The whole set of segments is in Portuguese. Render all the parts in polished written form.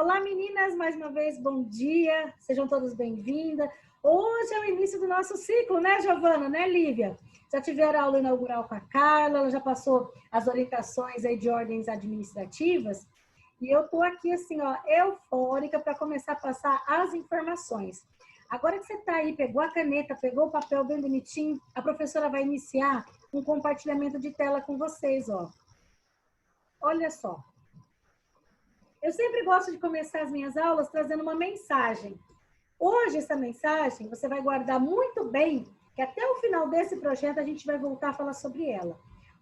Olá, meninas, mais uma vez, bom dia. Sejam todas bem-vindas. Hoje é o início do nosso ciclo, né, Giovana, né, Lívia? Já tiveram aula inaugural com a Carla, ela já passou as orientações aí de ordens administrativas. E eu tô aqui, assim, ó, eufórica para começar a passar as informações. Agora que você tá aí, pegou a caneta, pegou o papel bem bonitinho, a professora vai iniciar um compartilhamento de tela com vocês, ó. Olha só. Eu sempre gosto de começar as minhas aulas trazendo uma mensagem. Hoje, essa mensagem, você vai guardar muito bem, que até o final desse projeto a gente vai voltar a falar sobre ela.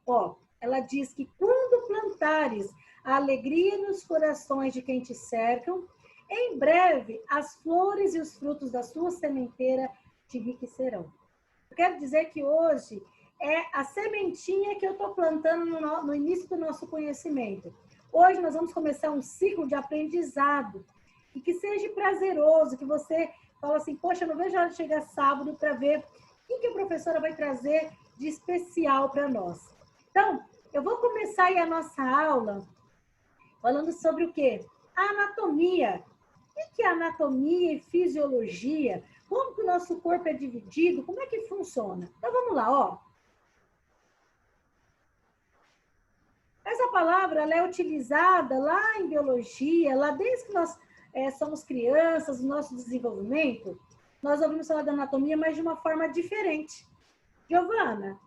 Ó, ela diz que quando plantares a alegria nos corações de quem te cercam, em breve as flores e os frutos da sua sementeira te enriquecerão. Eu quero dizer que hoje é a sementinha que eu estou plantando no início do nosso conhecimento. Hoje nós vamos começar um ciclo de aprendizado e que seja prazeroso, que você fala assim, poxa, eu não vejo a hora de chegar sábado para ver o que a professora vai trazer de especial para nós. Então, eu vou começar aí a nossa aula falando sobre o quê? A anatomia. O que é anatomia e fisiologia? Como que o nosso corpo é dividido? Como é que funciona? Então, vamos lá, ó. Essa palavra ela é utilizada lá em biologia, lá desde que nós somos crianças, no nosso desenvolvimento, nós ouvimos falar da anatomia, mas de uma forma diferente. Giovana,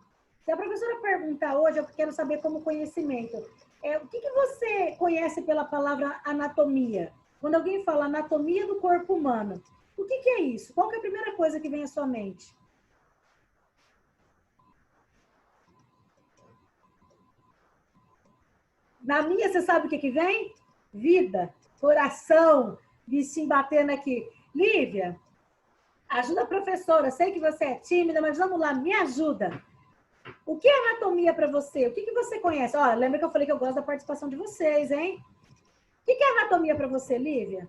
se a professora perguntar hoje, eu quero saber como conhecimento, o que você conhece pela palavra anatomia? Quando alguém fala anatomia do corpo humano, o que é isso? Qual que é a primeira coisa que vem à sua mente? Na minha, você sabe o que vem? Vida, coração, bichinho batendo aqui. Lívia, ajuda a professora. Sei que você é tímida, mas vamos lá, me ajuda. O que é anatomia para você? O que você conhece? Ó, lembra que eu falei que eu gosto da participação de vocês, hein? O que é anatomia para você, Lívia?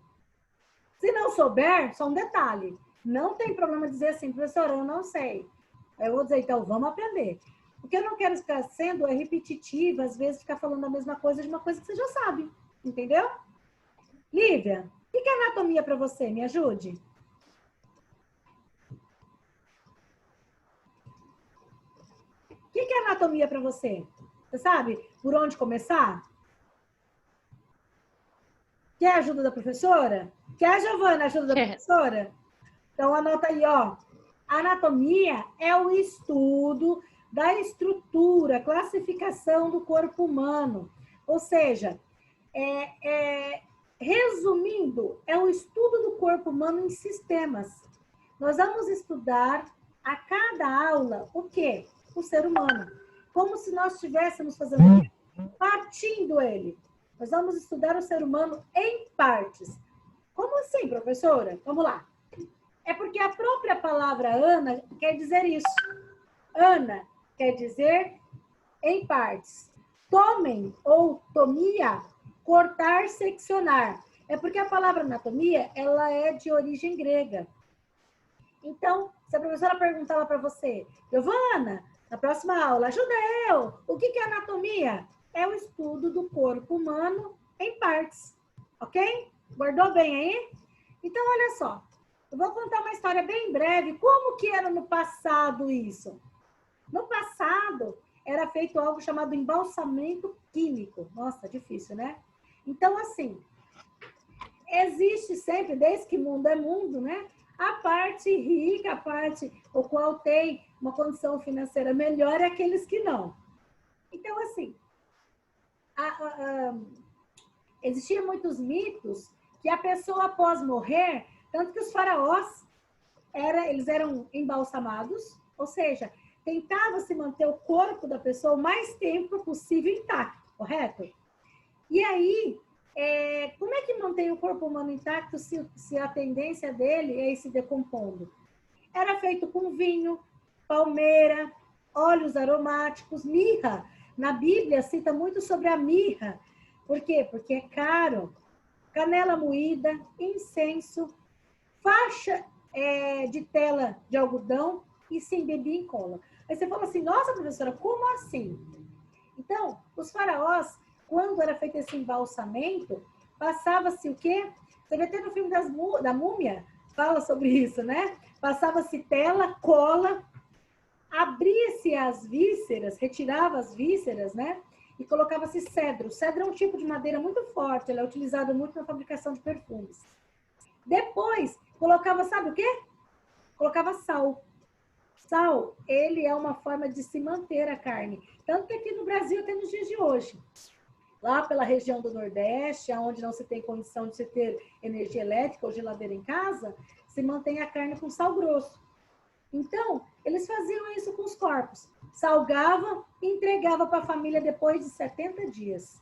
Se não souber, só um detalhe. Não tem problema dizer assim, professora, eu não sei. Eu vou dizer, então, vamos aprender. O que eu não quero ficar sendo é repetitiva, às vezes ficar falando a mesma coisa de uma coisa que você já sabe. Entendeu? Lívia, o que é anatomia para você? Me ajude. O que é anatomia para você? Você sabe por onde começar? Quer a ajuda da professora? Quer, Giovana, a ajuda da professora? Então, anota aí, ó. Anatomia é o estudo da estrutura, classificação do corpo humano. Ou seja, resumindo, é o estudo do corpo humano em sistemas. Nós vamos estudar a cada aula o quê? O ser humano. Como se nós estivéssemos fazendo partindo ele. Nós vamos estudar o ser humano em partes. Como assim, professora? Vamos lá. É porque a própria palavra Ana quer dizer isso. Ana quer dizer em partes. Tomem ou tomia, cortar, seccionar. É porque a palavra anatomia, ela é de origem grega. Então, se a professora perguntava para você, Giovana, na próxima aula, ajuda eu, o que é anatomia? É o estudo do corpo humano em partes, ok? Guardou bem aí? Então, olha só, eu vou contar uma história bem breve. Como que era no passado isso? No passado, era feito algo chamado embalsamento químico. Nossa, difícil, né? Então, assim, existe sempre, desde que mundo é mundo, né? A parte rica, a parte o qual tem uma condição financeira melhor, é aqueles que não. Então, assim, existiam muitos mitos que a pessoa, após morrer, tanto que os faraós, eles eram embalsamados, ou seja, tentava-se manter o corpo da pessoa o mais tempo possível intacto, correto? E aí, como é que mantém o corpo humano intacto se a tendência dele é ir se decompondo? Era feito com vinho, palmeira, óleos aromáticos, mirra. Na Bíblia cita muito sobre a mirra. Por quê? Porque é caro. Canela moída, incenso, faixa de tela de algodão e se embebia em cola. Aí você fala assim, nossa, professora, como assim? Então, os faraós, quando era feito esse embalsamento, Passava-se o quê? Você vê até no filme da Múmia, fala sobre isso, né? Passava-se tela, cola, abria-se as vísceras, retirava as vísceras, né? E colocava-se cedro. O cedro é um tipo de madeira muito forte, ele é utilizado muito na fabricação de perfumes. Depois, colocava, sabe o quê? Colocava sal. Sal, ele é uma forma de se manter a carne. Tanto que aqui no Brasil, até nos dias de hoje, lá pela região do Nordeste, onde não se tem condição de se ter energia elétrica ou geladeira em casa, se mantém a carne com sal grosso. Então, eles faziam isso com os corpos. Salgava e entregava para a família depois de 70 dias.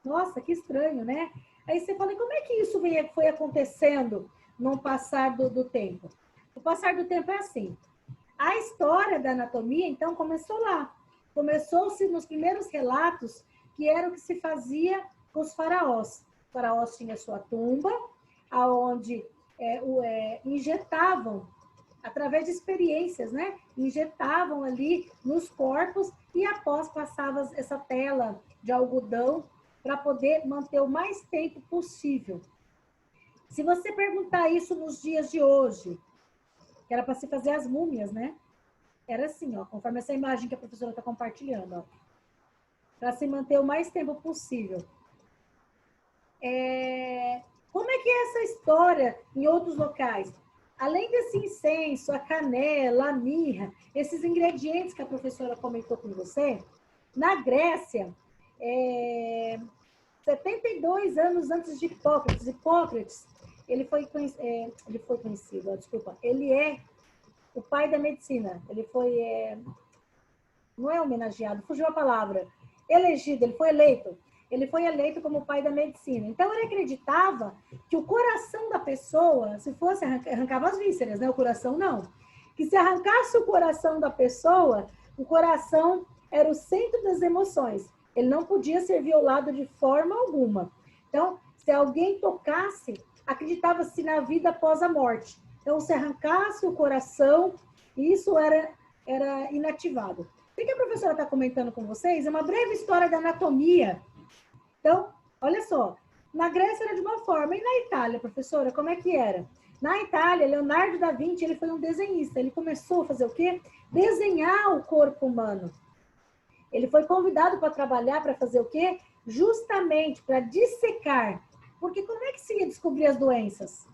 Nossa, que estranho, né? Aí você fala, como é que isso foi acontecendo no passar do tempo? O passar do tempo é assim. A história da anatomia, então, começou lá. Começou-se nos primeiros relatos, que era o que se fazia com os faraós. Os faraós tinham sua tumba, onde injetavam, através de experiências, né? Injetavam ali nos corpos e após passava essa tela de algodão para poder manter o mais tempo possível. Se você perguntar isso nos dias de hoje, que era para se fazer as múmias, né? Era assim, ó, conforme essa imagem que a professora está compartilhando, ó, para se manter o mais tempo possível. Como é que é essa história em outros locais? Além desse incenso, a canela, a mirra, esses ingredientes que a professora comentou com você, na Grécia, 72 anos antes de Hipócrates, ele foi conhecido, desculpa, ele é o pai da medicina, ele foi, não é homenageado, fugiu a palavra, elegido, ele foi eleito como o pai da medicina. Então, ele acreditava que o coração da pessoa, se fosse, arrancava as vísceras, né? O coração não. Que se arrancasse o coração da pessoa, o coração era o centro das emoções. Ele não podia ser violado de forma alguma. Então, se alguém tocasse, acreditava-se na vida após a morte. Então, se arrancasse o coração, isso era inativado. O que a professora está comentando com vocês é uma breve história da anatomia. Então, olha só, na Grécia era de uma forma, e na Itália, professora, como é que era? Na Itália, Leonardo da Vinci, ele foi um desenhista, ele começou a fazer o quê? Desenhar o corpo humano. Ele foi convidado para trabalhar, para fazer o quê? Justamente para dissecar. Porque como é que se ia descobrir as doenças?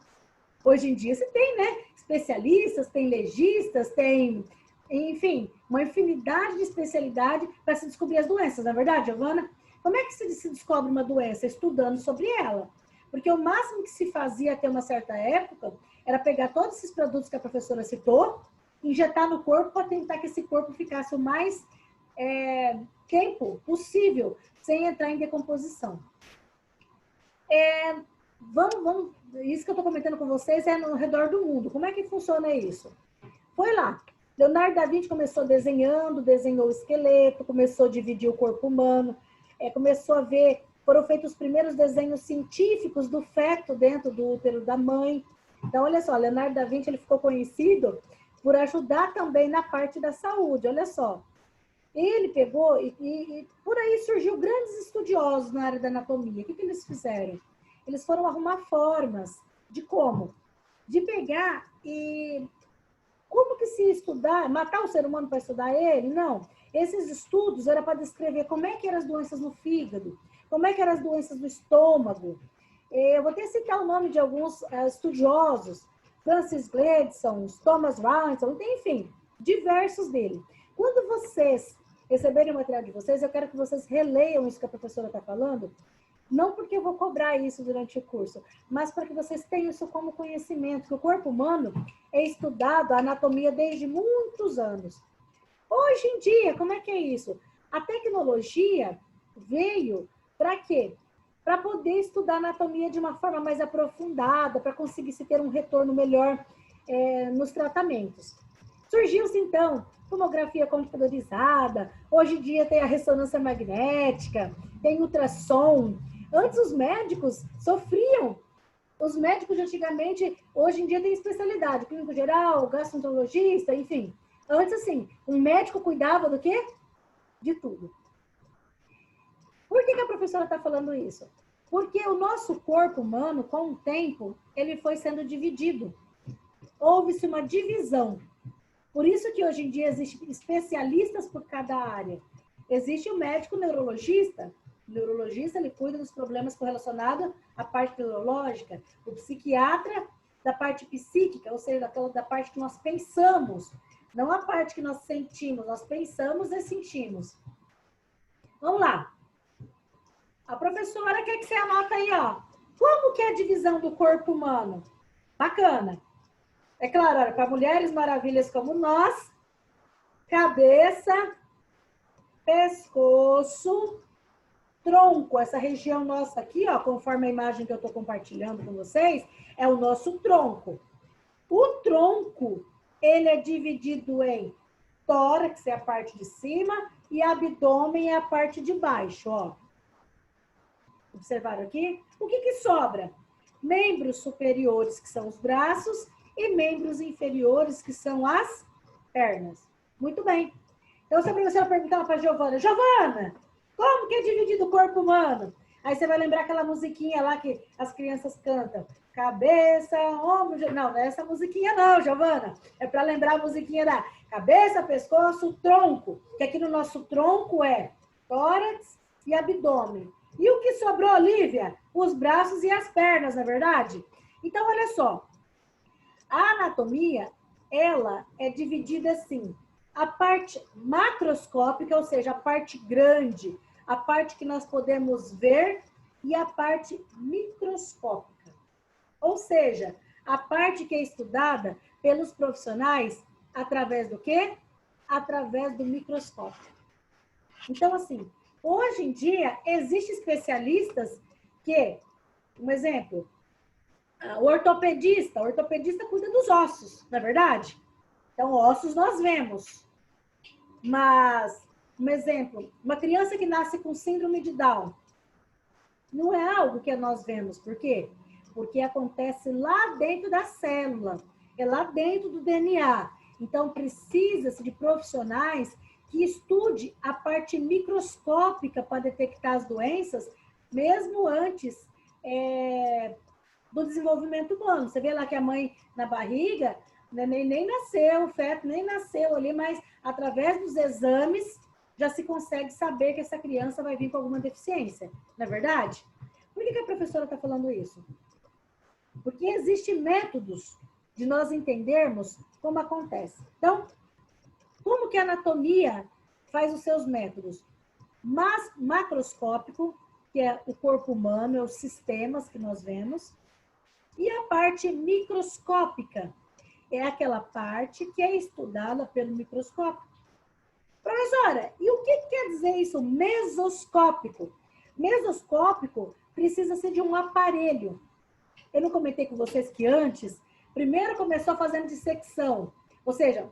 Hoje em dia se tem, né? Especialistas, tem legistas, tem, enfim, uma infinidade de especialidade para se descobrir as doenças, não é verdade, Giovana? Como é que se descobre uma doença? Estudando sobre ela. Porque o máximo que se fazia até uma certa época era pegar todos esses produtos que a professora citou, injetar no corpo para tentar que esse corpo ficasse o mais tempo possível, sem entrar em decomposição. Isso que eu estou comentando com vocês é no redor do mundo. Como é que funciona isso? Foi lá. Leonardo da Vinci começou desenhou o esqueleto, começou a dividir o corpo humano, começou a ver, foram feitos os primeiros desenhos científicos do feto dentro do útero da mãe. Então, olha só, Leonardo da Vinci ele ficou conhecido por ajudar também na parte da saúde, olha só. Ele pegou e por aí surgiu grandes estudiosos na área da anatomia. O que eles fizeram? Eles foram arrumar formas de como? De pegar e... Como que se estudar, matar o ser humano para estudar ele? Não. Esses estudos eram para descrever como é que eram as doenças no fígado, como é que eram as doenças do estômago. Eu vou até citar o nome de alguns estudiosos, Francis Gladson, Thomas Wrighton, enfim, diversos dele. Quando vocês receberem o material de vocês, eu quero que vocês releiam isso que a professora está falando, não porque eu vou cobrar isso durante o curso, mas para que vocês tenham isso como conhecimento, que o corpo humano é estudado, a anatomia, desde muitos anos. Hoje em dia, como é que é isso? A tecnologia veio para quê? Para poder estudar a anatomia de uma forma mais aprofundada, para conseguir se ter um retorno melhor nos tratamentos. Surgiu-se, então, tomografia computadorizada, hoje em dia tem a ressonância magnética, tem ultrassom. Antes os médicos sofriam. Os médicos de antigamente, hoje em dia tem especialidade, clínico geral, gastroenterologista, enfim. Antes, assim, um médico cuidava do quê? De tudo. Por que a professora está falando isso? Porque o nosso corpo humano, com o tempo, ele foi sendo dividido. Houve-se uma divisão. Por isso que hoje em dia existem especialistas por cada área. Existe o médico neurologista. O neurologista, ele cuida dos problemas correlacionados à parte neurológica. O psiquiatra, da parte psíquica, ou seja, da parte que nós pensamos. Não a parte que nós sentimos, nós pensamos e sentimos. Vamos lá. A professora quer que você anota aí, ó. Como que é a divisão do corpo humano? Bacana. É claro, olha, para mulheres maravilhas como nós, cabeça, pescoço, tronco. Essa região nossa aqui, ó, conforme a imagem que eu estou compartilhando com vocês, é o nosso tronco. O tronco, ele é dividido em tórax, é a parte de cima, e abdômen é a parte de baixo, ó. Observaram aqui? O que sobra? Membros superiores, que são os braços, e membros inferiores, que são as pernas. Muito bem. Então, se a professora perguntar para a Giovana, Giovana, como que é dividido o corpo humano? Aí você vai lembrar aquela musiquinha lá que as crianças cantam. Cabeça, ombro... Não, não é essa musiquinha não, Giovana. É para lembrar a musiquinha da cabeça, pescoço, tronco. Que aqui no nosso tronco é tórax e abdômen. E o que sobrou, Lívia? Os braços e as pernas, não é verdade? Então, olha só. A anatomia, ela é dividida assim. A parte macroscópica, ou seja, a parte grande, a parte que nós podemos ver, e a parte microscópica. Ou seja, a parte que é estudada pelos profissionais através do quê? Através do microscópio. Então, assim, hoje em dia, existem especialistas que, um exemplo, o ortopedista cuida dos ossos, não é verdade? Então, ossos nós vemos. Mas, um exemplo, uma criança que nasce com síndrome de Down, não é algo que nós vemos. Por quê? Porque acontece lá dentro da célula, é lá dentro do DNA. Então, precisa-se de profissionais que estude a parte microscópica para detectar as doenças, mesmo antes do desenvolvimento humano. Você vê lá que a mãe na barriga, né, nem nasceu, o feto nem nasceu ali, mas através dos exames já se consegue saber que essa criança vai vir com alguma deficiência, não é verdade? Por que a professora está falando isso? Porque existem métodos de nós entendermos como acontece. Então, como que a anatomia faz os seus métodos? Macroscópico, que é o corpo humano, é os sistemas que nós vemos, e a parte microscópica, é aquela parte que é estudada pelo microscópio. Professora, e o que quer dizer isso? Mesoscópico. Mesoscópico precisa ser de um aparelho. Eu não comentei com vocês que antes, primeiro começou fazendo dissecção, ou seja,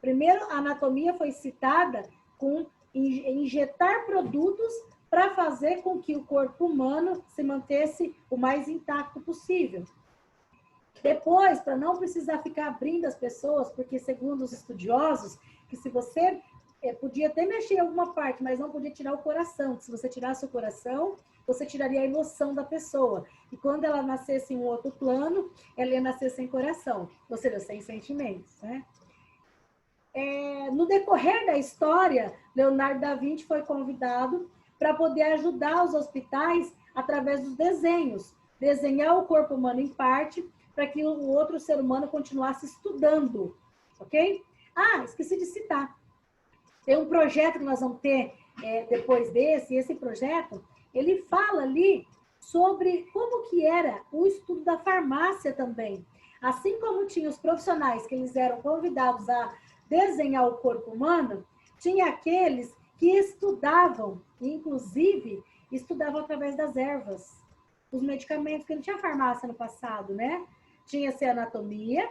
primeiro a anatomia foi citada com injetar produtos para fazer com que o corpo humano se mantesse o mais intacto possível. Depois, para não precisar ficar abrindo as pessoas, porque segundo os estudiosos, que se você podia até mexer em alguma parte, mas não podia tirar o coração, que se você tirasse o coração, você tiraria a emoção da pessoa. E quando ela nascesse em um outro plano, ela ia nascer sem coração, ou seja, sem sentimentos, né? No decorrer da história, Leonardo da Vinci foi convidado para poder ajudar os hospitais através dos desenhos, desenhar o corpo humano em parte, para que o outro ser humano continuasse estudando, ok? Ah, esqueci de citar. Tem um projeto que nós vamos ter depois desse, e esse projeto, ele fala ali sobre como que era o estudo da farmácia também. Assim como tinha os profissionais que eles eram convidados a desenhar o corpo humano, tinha aqueles que estudavam, inclusive estudavam através das ervas, os medicamentos, que não tinha farmácia no passado, né? Tinha-se anatomia,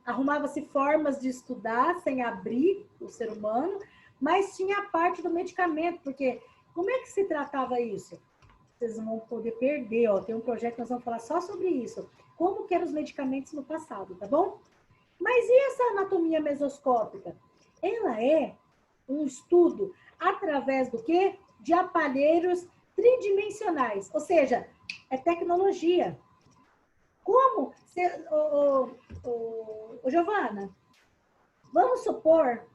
arrumava-se formas de estudar sem abrir o ser humano, mas tinha a parte do medicamento, porque como é que se tratava isso? Vocês vão poder perder, ó, tem um projeto que nós vamos falar só sobre isso. Como que eram os medicamentos no passado, tá bom? Mas e essa anatomia mesoscópica? Ela é um estudo através do quê? De aparelhos tridimensionais, ou seja, é tecnologia. Como, Giovana, vamos supor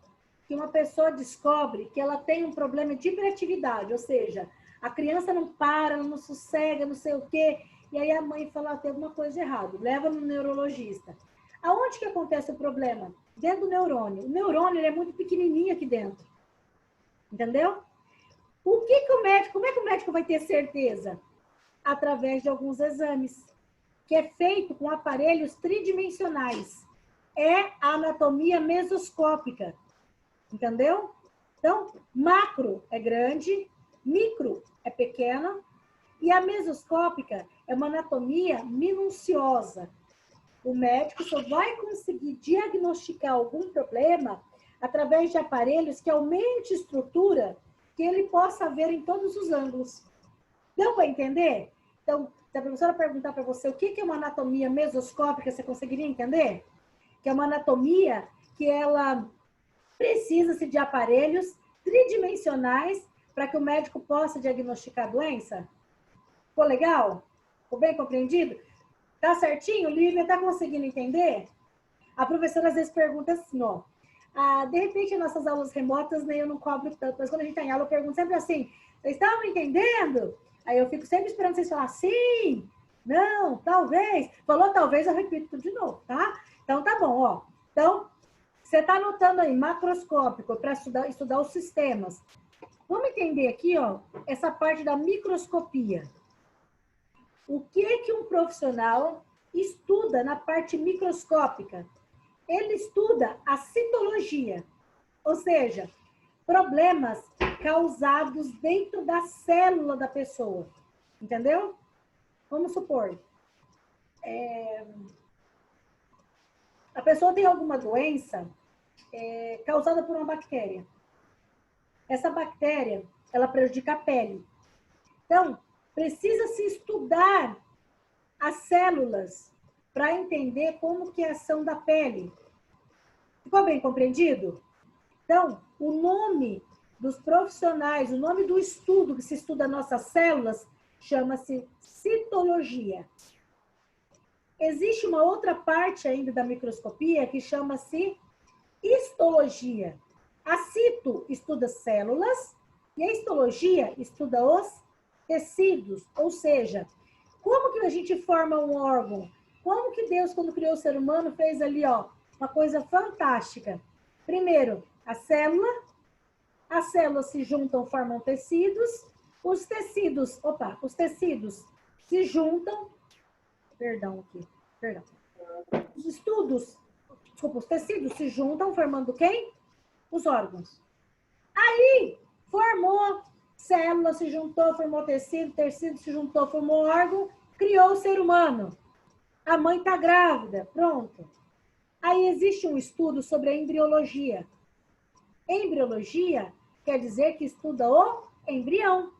que uma pessoa descobre que ela tem um problema de hiperatividade, ou seja, a criança não para, ela não sossega, não sei o quê, e aí a mãe fala, tem alguma coisa de errado, leva no neurologista. Aonde que acontece o problema? Dentro do neurônio. O neurônio ele é muito pequenininho aqui dentro. Entendeu? Como é que o médico vai ter certeza? Através de alguns exames, que é feito com aparelhos tridimensionais. É a anatomia mesoscópica. Entendeu? Então, macro é grande, micro é pequena, e a mesoscópica é uma anatomia minuciosa. O médico só vai conseguir diagnosticar algum problema através de aparelhos que aumente a estrutura, que ele possa ver em todos os ângulos. Deu para entender? Então, se a professora perguntar para você o que é uma anatomia mesoscópica, você conseguiria entender? Que é uma anatomia que ela precisa-se de aparelhos tridimensionais para que o médico possa diagnosticar a doença? Ficou legal? Ficou bem compreendido? Tá certinho? Lívia, tá conseguindo entender? A professora às vezes pergunta assim, ó. De repente, nas nossas aulas remotas, eu não cobro tanto, mas quando a gente está em aula, eu pergunto sempre assim, vocês estavam entendendo? Aí eu fico sempre esperando vocês falar sim, não, talvez. Falou talvez, eu repito tudo de novo, tá? Então, tá bom, ó. Então, você está anotando aí, macroscópico, para estudar os sistemas. Vamos entender aqui, ó, essa parte da microscopia. O que um profissional estuda na parte microscópica? Ele estuda a citologia, ou seja, problemas causados dentro da célula da pessoa. Entendeu? Vamos supor, a pessoa tem alguma doença causada por uma bactéria. Essa bactéria, ela prejudica a pele. Então, precisa-se estudar as células para entender como que é a ação da pele. Ficou bem compreendido? Então, o nome dos profissionais, o nome do estudo que se estuda nossas células, chama-se citologia. Existe uma outra parte ainda da microscopia que chama-se histologia. A cito estuda células e a histologia estuda os tecidos, ou seja, como que a gente forma um órgão? Como que Deus, quando criou o ser humano, fez ali, ó, uma coisa fantástica. Primeiro, as células se juntam, formam tecidos, os tecidos se juntam, os tecidos se juntam, formando quem? Os órgãos. Aí, formou célula, se juntou, formou tecido, tecido se juntou, formou órgão, criou o ser humano. A mãe está grávida, pronto. Aí existe um estudo sobre a embriologia. Embriologia quer dizer que estuda o embrião.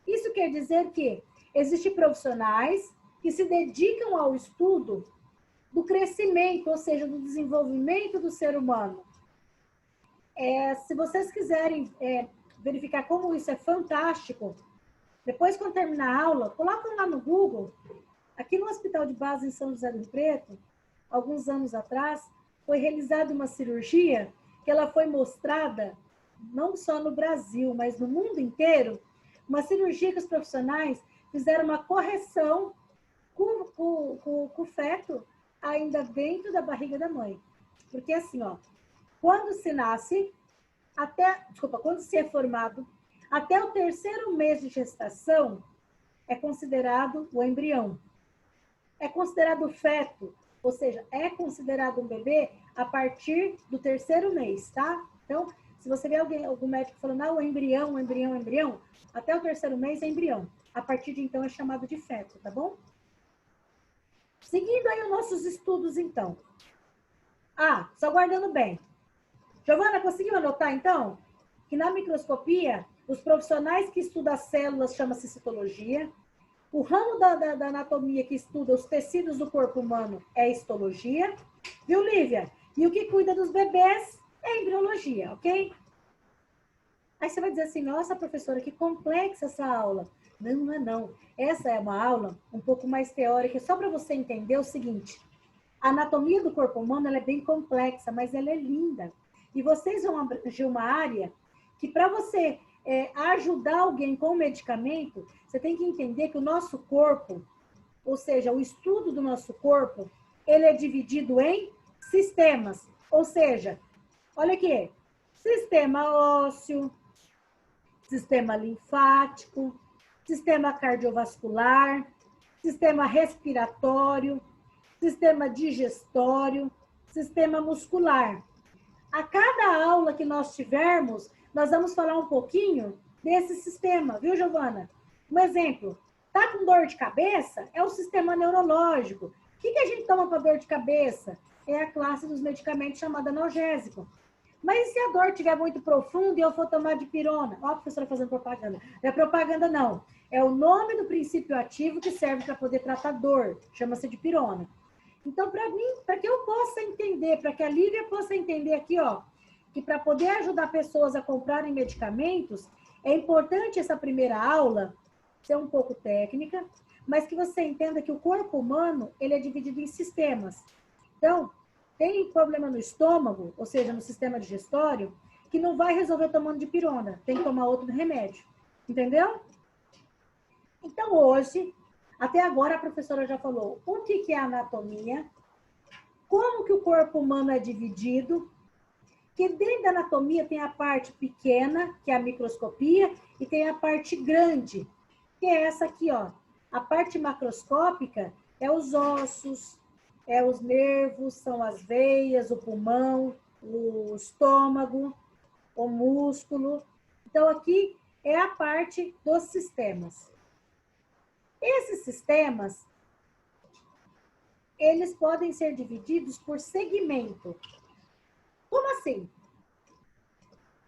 Isso quer dizer que existem profissionais que se dedicam ao estudo do crescimento, ou seja, do desenvolvimento do ser humano. Se vocês quiserem verificar como isso é fantástico, depois, quando terminar a aula, colocam lá no Google. Aqui no Hospital de Base em São José do Rio Preto, alguns anos atrás, foi realizada uma cirurgia que ela foi mostrada não só no Brasil, mas no mundo inteiro, uma cirurgia que os profissionais fizeram uma correção com o feto ainda dentro da barriga da mãe. Porque assim, ó, quando se nasce, quando se é formado, até o 3º mês de gestação, é considerado o embrião. É considerado feto, ou seja, é considerado um bebê a partir do 3º mês, tá? Então, se você vê algum médico falando, o embrião, até o 3º mês é embrião. A partir de então é chamado de feto, tá bom? Seguindo aí os nossos estudos, então. Só guardando bem. Giovana, conseguiu anotar, então? Que na microscopia, os profissionais que estudam as células chama-se citologia. O ramo da anatomia que estuda os tecidos do corpo humano é histologia. Viu, Lívia? E o que cuida dos bebês é embriologia, ok? Aí você vai dizer assim, nossa, professora, que complexa essa aula. Não, não é não. Essa é uma aula um pouco mais teórica, só para você entender o seguinte, a anatomia do corpo humano ela é bem complexa, mas ela é linda. E vocês vão abranger uma área que para você ajudar alguém com medicamento, você tem que entender que o nosso corpo, ou seja, o estudo do nosso corpo, ele é dividido em sistemas. Ou seja, olha aqui, sistema ósseo, sistema linfático, sistema cardiovascular, sistema respiratório, sistema digestório, sistema muscular. A cada aula que nós tivermos, nós vamos falar um pouquinho desse sistema, viu, Giovana? Um exemplo, tá com dor de cabeça? É o sistema neurológico. O que a gente toma para dor de cabeça? É a classe dos medicamentos chamada analgésico. Mas e se a dor estiver muito profunda e eu for tomar dipirona? Ó, a professora fazendo propaganda. Não é propaganda, não. É o nome do princípio ativo que serve para poder tratar dor. Chama-se dipirona. Então, para mim, para que eu possa entender, para que a Lívia possa entender aqui, ó, que para poder ajudar pessoas a comprarem medicamentos, é importante essa primeira aula ser um pouco técnica, mas que você entenda que o corpo humano, ele é dividido em sistemas. Então, tem problema no estômago, ou seja, no sistema digestório, que não vai resolver tomando dipirona, tem que tomar outro remédio. Entendeu? Então, hoje, até agora a professora já falou o que é anatomia, como que o corpo humano é dividido, que dentro da anatomia tem a parte pequena, que é a microscopia, e tem a parte grande, que é essa aqui, ó. A parte macroscópica é os ossos, é os nervos, são as veias, o pulmão, o estômago, o músculo. Então, aqui é a parte dos sistemas. Esses sistemas, eles podem ser divididos por segmento. Como assim?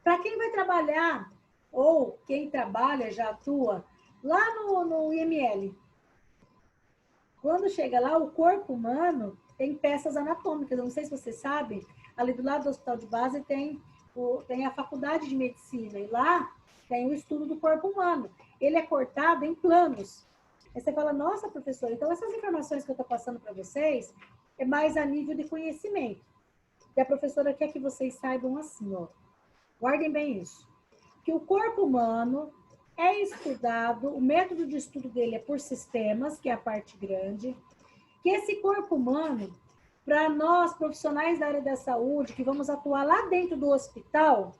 Para quem vai trabalhar, ou quem trabalha, já atua, lá no IML, quando chega lá, o corpo humano tem peças anatômicas. Eu não sei se vocês sabem, ali do lado do hospital de base tem a faculdade de medicina, e lá tem o estudo do corpo humano. Ele é cortado em planos. Aí você fala, nossa, professor, então essas informações que eu estou passando para vocês é mais a nível de conhecimento. E a professora quer que vocês saibam assim, ó. Guardem bem isso. Que o corpo humano é estudado, o método de estudo dele é por sistemas, que é a parte grande. Que esse corpo humano, para nós profissionais da área da saúde, que vamos atuar lá dentro do hospital,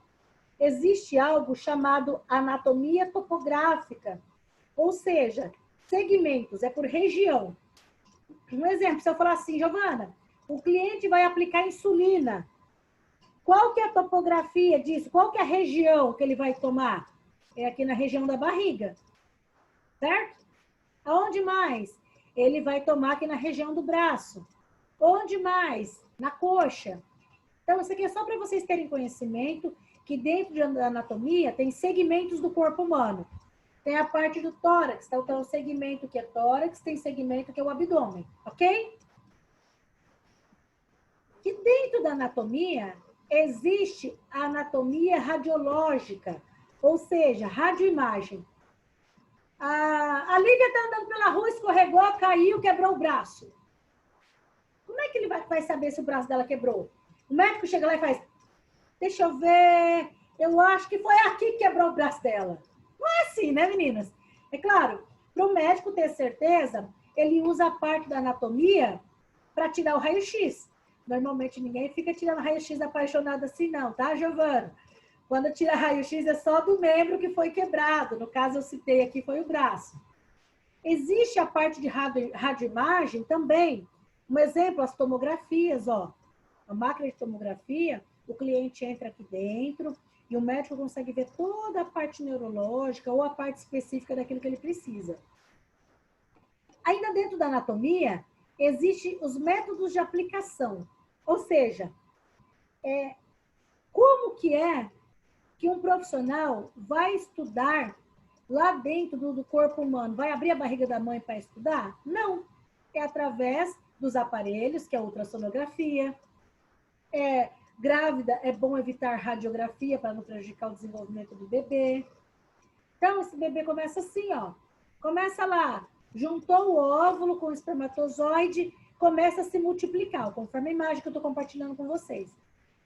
existe algo chamado anatomia topográfica. Ou seja, segmentos, é por região. Um exemplo, se eu falar assim, Giovana, o cliente vai aplicar insulina. Qual que é a topografia disso? Qual que é a região que ele vai tomar? É aqui na região da barriga, certo? Aonde mais? Ele vai tomar aqui na região do braço. Onde mais? Na coxa. Então, isso aqui é só para vocês terem conhecimento que dentro da anatomia tem segmentos do corpo humano. Tem a parte do tórax, então tem o segmento que é tórax, tem segmento que é o abdômen, ok? Que dentro da anatomia existe a anatomia radiológica, ou seja, radioimagem. A Lívia está andando pela rua, escorregou, caiu, quebrou o braço. Como é que ele vai saber se o braço dela quebrou? O médico chega lá e faz, deixa eu ver, eu acho que foi aqui que quebrou o braço dela. Não é assim, né, meninas? É claro, para o médico ter certeza, ele usa a parte da anatomia para tirar o raio-x. Normalmente ninguém fica tirando raio-x apaixonado assim, não, tá, Giovana? Quando tira raio-x é só do membro que foi quebrado. No caso, eu citei aqui, foi o braço. Existe a parte de radioimagem também. Um exemplo, as tomografias, ó. A máquina de tomografia, o cliente entra aqui dentro e o médico consegue ver toda a parte neurológica ou a parte específica daquilo que ele precisa. Ainda dentro da anatomia, existem os métodos de aplicação. Ou seja, como que é que um profissional vai estudar lá dentro do corpo humano? Vai abrir a barriga da mãe para estudar? Não. É através dos aparelhos, que é a ultrassonografia, Grávida, é bom evitar radiografia para não prejudicar o desenvolvimento do bebê. Então, esse bebê começa assim, ó. Começa lá, juntou o óvulo com o espermatozoide, começa a se multiplicar, conforme a imagem que eu estou compartilhando com vocês.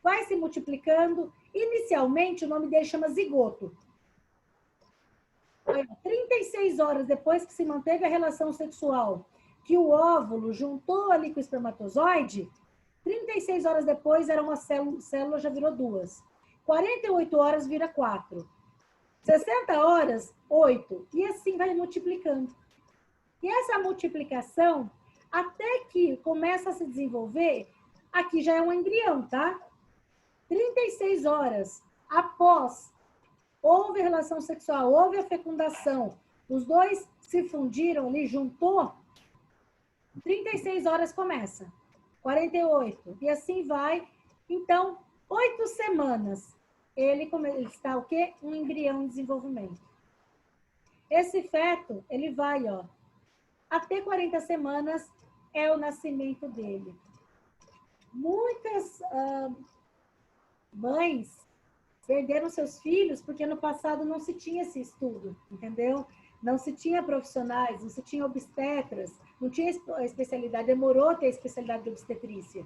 Vai se multiplicando. Inicialmente, o nome dele chama zigoto. 36 horas depois que se manteve a relação sexual, que o óvulo juntou ali com o espermatozoide, 36 horas depois era uma célula, já virou 2. 48 horas vira 4. 60 horas, 8. E assim vai multiplicando. E essa multiplicação, até que começa a se desenvolver, aqui já é um embrião, tá? 36 horas após houve relação sexual, houve a fecundação, os dois se fundiram ali, juntou, 36 horas começa, 48, e assim vai. Então, 8 semanas, ele está o quê? Um embrião em desenvolvimento. Esse feto, ele vai, ó, até 40 semanas é o nascimento dele. Muitas mães perderam seus filhos porque no passado não se tinha esse estudo, entendeu? Não se tinha profissionais, não se tinha obstetras, não tinha especialidade, demorou a ter a especialidade de obstetrícia,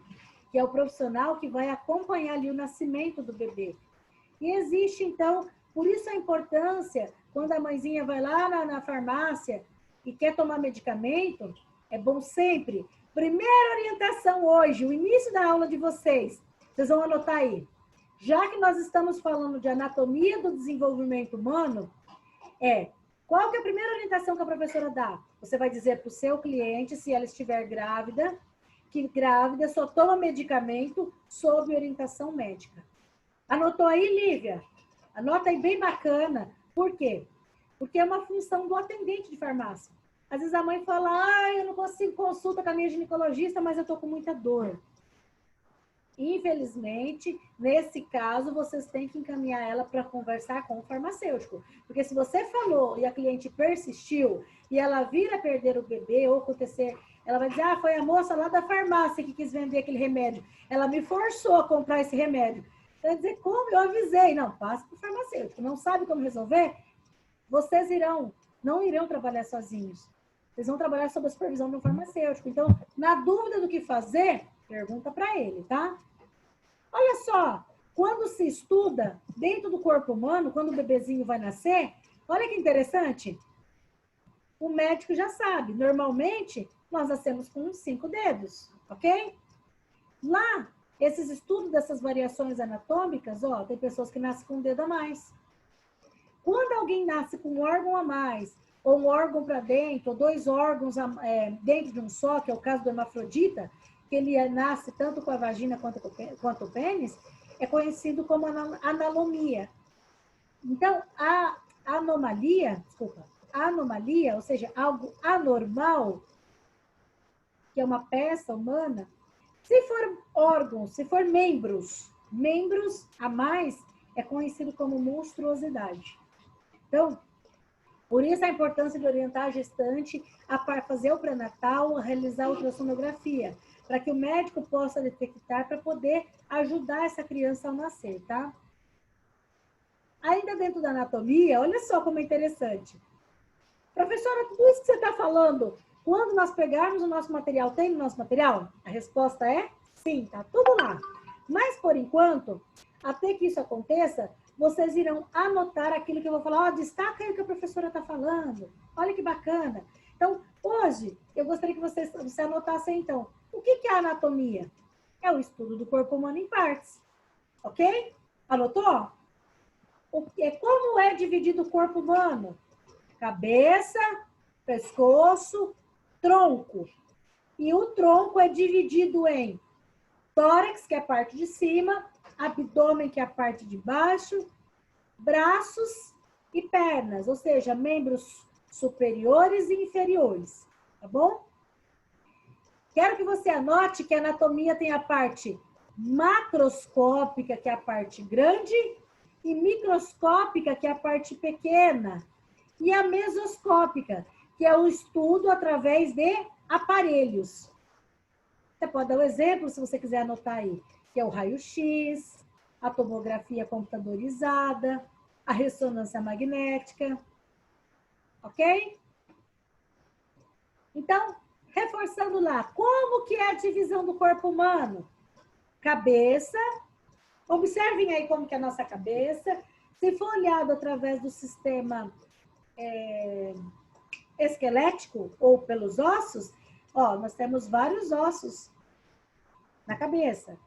que é o profissional que vai acompanhar ali o nascimento do bebê. E existe, então, por isso a importância, quando a mãezinha vai lá na farmácia e quer tomar medicamento, é bom sempre. Primeira orientação hoje, o início da aula de vocês vão anotar aí. Já que nós estamos falando de anatomia do desenvolvimento humano, qual que é a primeira orientação que a professora dá? Você vai dizer para o seu cliente, se ela estiver grávida, que grávida só toma medicamento sob orientação médica. Anotou aí, Lívia? Anota aí bem bacana. Por quê? Porque é uma função do atendente de farmácia. Às vezes a mãe fala, eu não consigo consulta com a minha ginecologista, mas eu estou com muita dor. Infelizmente, nesse caso, vocês têm que encaminhar ela para conversar com o farmacêutico. Porque se você falou e a cliente persistiu e ela vir a perder o bebê ou acontecer, ela vai dizer, foi a moça lá da farmácia que quis vender aquele remédio. Ela me forçou a comprar esse remédio. Vai dizer, como? Eu avisei. Não, passa para o farmacêutico. Não sabe como resolver? Vocês não irão trabalhar sozinhos. Vocês vão trabalhar sob a supervisão do farmacêutico. Então, na dúvida do que fazer, pergunta para ele, tá? Olha só, quando se estuda dentro do corpo humano, quando o bebezinho vai nascer, olha que interessante. O médico já sabe, normalmente nós nascemos com 5 dedos, ok? Lá, esses estudos dessas variações anatômicas, tem pessoas que nascem com um dedo a mais. Quando alguém nasce com um órgão a mais, ou um órgão para dentro, ou 2 órgãos dentro de um só, que é o caso do hermafrodita, que ele nasce tanto com a vagina quanto o pênis, é conhecido como analomia. Então, a anomalia, ou seja, algo anormal, que é uma peça humana, se for órgãos, se for membros a mais, é conhecido como monstruosidade. Então, por isso a importância de orientar a gestante a fazer o pré-natal, a realizar a ultrassonografia, para que o médico possa detectar, para poder ajudar essa criança ao nascer, tá? Ainda dentro da anatomia, olha só como é interessante. Professora, tudo isso que você está falando, quando nós pegarmos o nosso material, tem no nosso material? A resposta é sim, tá tudo lá. Mas, por enquanto, até que isso aconteça, vocês irão anotar aquilo que eu vou falar. Destaca aí o que a professora está falando. Olha que bacana. Então, hoje, eu gostaria que você anotasse, então, o que é a anatomia? É o estudo do corpo humano em partes. Ok? Anotou? Como é dividido o corpo humano? Cabeça, pescoço, tronco. E o tronco é dividido em tórax, que é a parte de cima, abdômen, que é a parte de baixo, braços e pernas, ou seja, membros superiores e inferiores, tá bom? Quero que você anote que a anatomia tem a parte macroscópica, que é a parte grande, e microscópica, que é a parte pequena, e a mesoscópica, que é o estudo através de aparelhos. Você pode dar um exemplo, se você quiser anotar aí. que é o raio-x, a tomografia computadorizada, a ressonância magnética, ok? Então, reforçando lá, como que é a divisão do corpo humano? Cabeça, observem aí como que é a nossa cabeça. Se for olhado através do sistema esquelético ou pelos ossos, ó, nós temos vários ossos na cabeça.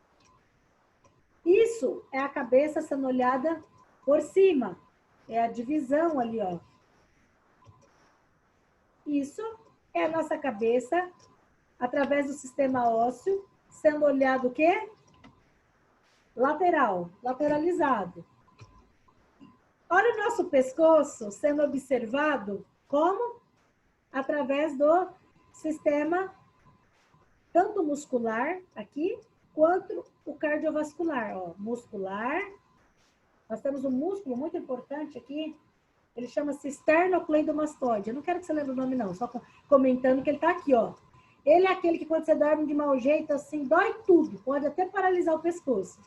Isso é a cabeça sendo olhada por cima. É a divisão ali, ó. Isso é a nossa cabeça através do sistema ósseo sendo olhado o quê? Lateral, lateralizado. Olha o nosso pescoço sendo observado como? Através do sistema tanto muscular aqui, quanto o cardiovascular. Ó, muscular. Nós temos um músculo muito importante aqui, ele chama-se esternocleidomastoide. Eu não quero que você lembre o nome não, só comentando que ele está aqui, ó. Ele é aquele que quando você dorme de mau jeito, assim, dói tudo, pode até paralisar o pescoço.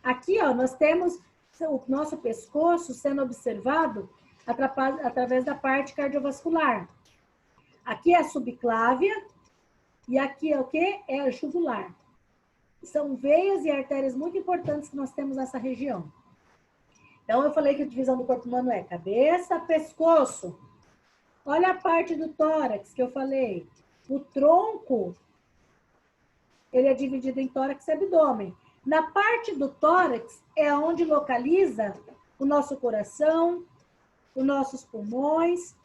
Aqui, ó, nós temos o nosso pescoço sendo observado através da parte cardiovascular. Aqui é a subclávia e aqui é o quê? É a jugular. São veias e artérias muito importantes que nós temos nessa região. Então, eu falei que a divisão do corpo humano é cabeça, pescoço. Olha a parte do tórax que eu falei. O tronco, ele é dividido em tórax e abdômen. Na parte do tórax é onde localiza o nosso coração, os nossos pulmões,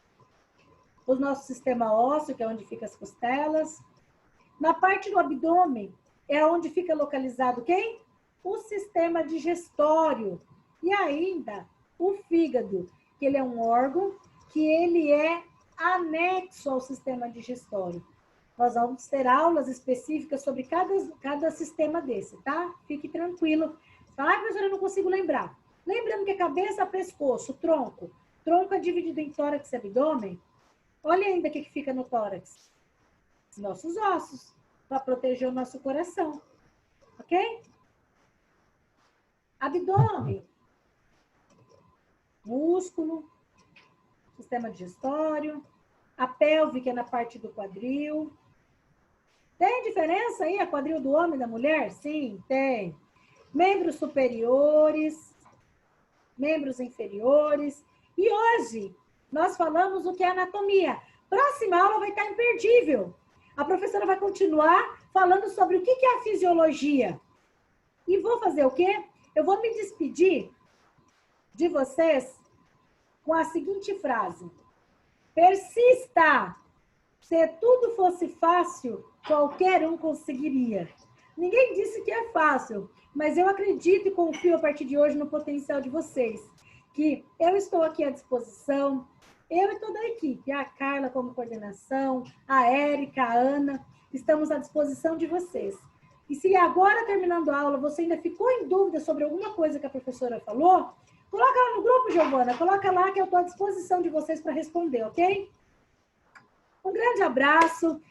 o nosso sistema ósseo, que é onde ficam as costelas. Na parte do abdômen é onde fica localizado quem? O sistema digestório. E ainda o fígado, que ele é um órgão que ele é anexo ao sistema digestório. Nós vamos ter aulas específicas sobre cada sistema desse, tá? Fique tranquilo. Fala, professora, eu não consigo lembrar. Lembrando que cabeça, pescoço, tronco. Tronco é dividido em tórax e abdômen. Olha ainda o que fica no tórax. Os nossos ossos, para proteger o nosso coração. Ok? Abdômen. Músculo, sistema digestório, a pelve, que é na parte do quadril. Tem diferença aí, a quadril do homem e da mulher? Sim, tem. Membros superiores, membros inferiores. E hoje, nós falamos o que é anatomia. Próxima aula vai estar imperdível. A professora vai continuar falando sobre o que é a fisiologia. E vou fazer o quê? Eu vou me despedir de vocês com a seguinte frase. Persista! Se tudo fosse fácil, qualquer um conseguiria. Ninguém disse que é fácil, mas eu acredito e confio a partir de hoje no potencial de vocês. Que eu estou aqui à disposição, eu e toda a equipe, a Carla como coordenação, a Érica, a Ana, estamos à disposição de vocês. E se agora, terminando a aula, você ainda ficou em dúvida sobre alguma coisa que a professora falou, coloca lá no grupo, Giovana, coloca lá que eu estou à disposição de vocês para responder, ok? Um grande abraço.